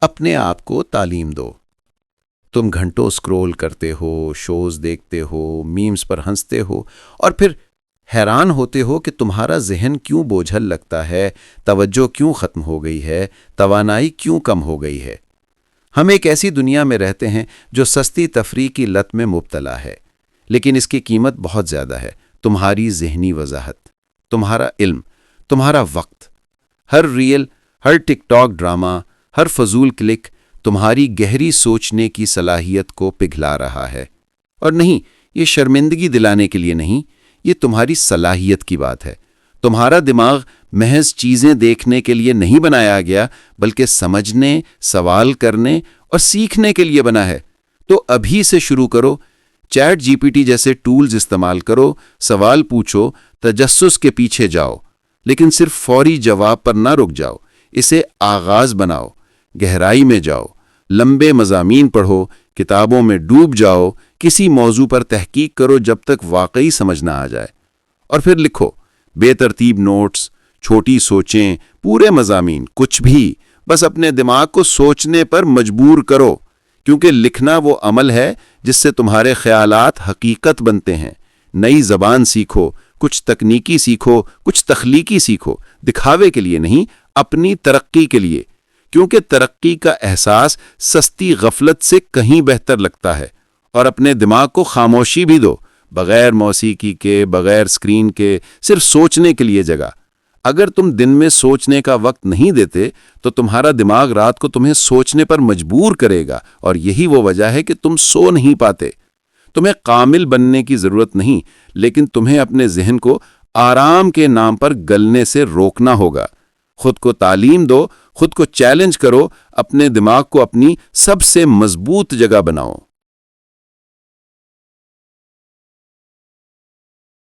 اپنے آپ کو تعلیم دو۔ تم گھنٹوں سکرول کرتے ہو، شوز دیکھتے ہو، میمز پر ہنستے ہو، اور پھر حیران ہوتے ہو کہ تمہارا ذہن کیوں بوجھل لگتا ہے، توجہ کیوں ختم ہو گئی ہے، توانائی کیوں کم ہو گئی ہے۔ ہم ایک ایسی دنیا میں رہتے ہیں جو سستی تفریح کی لت میں مبتلا ہے، لیکن اس کی قیمت بہت زیادہ ہے۔ تمہاری ذہنی وضاحت، تمہارا علم، تمہارا وقت۔ ہر ریل، ہر ٹک ٹاک ڈرامہ، ہر فضول کلک تمہاری گہری سوچنے کی صلاحیت کو پگھلا رہا ہے۔ اور نہیں، یہ شرمندگی دلانے کے لیے نہیں، یہ تمہاری صلاحیت کی بات ہے۔ تمہارا دماغ محض چیزیں دیکھنے کے لیے نہیں بنایا گیا، بلکہ سمجھنے، سوال کرنے اور سیکھنے کے لیے بنا ہے۔ تو ابھی سے شروع کرو، چیٹ جی پی ٹی جیسے ٹولز استعمال کرو، سوال پوچھو، تجسس کے پیچھے جاؤ، لیکن صرف فوری جواب پر نہ رک جاؤ، اسے آغاز بناؤ، گہرائی میں جاؤ، لمبے مضامین پڑھو، کتابوں میں ڈوب جاؤ، کسی موضوع پر تحقیق کرو جب تک واقعی سمجھ نہ آ جائے، اور پھر لکھو، بے ترتیب نوٹس، چھوٹی سوچیں، پورے مضامین، کچھ بھی، بس اپنے دماغ کو سوچنے پر مجبور کرو، کیونکہ لکھنا وہ عمل ہے جس سے تمہارے خیالات حقیقت بنتے ہیں۔ نئی زبان سیکھو، کچھ تکنیکی سیکھو، کچھ تخلیقی سیکھو، دکھاوے کے لیے نہیں، اپنی ترقی کے لیے، کیونکہ ترقی کا احساس سستی غفلت سے کہیں بہتر لگتا ہے۔ اور اپنے دماغ کو خاموشی بھی دو، بغیر موسیقی کے، بغیر اسکرین کے، صرف سوچنے کے لیے جگہ۔ اگر تم دن میں سوچنے کا وقت نہیں دیتے تو تمہارا دماغ رات کو تمہیں سوچنے پر مجبور کرے گا، اور یہی وہ وجہ ہے کہ تم سو نہیں پاتے۔ تمہیں کامل بننے کی ضرورت نہیں، لیکن تمہیں اپنے ذہن کو آرام کے نام پر گلنے سے روکنا ہوگا۔ خود کو تعلیم دو، خود کو چیلنج کرو، اپنے دماغ کو اپنی سب سے مضبوط جگہ بناؤ۔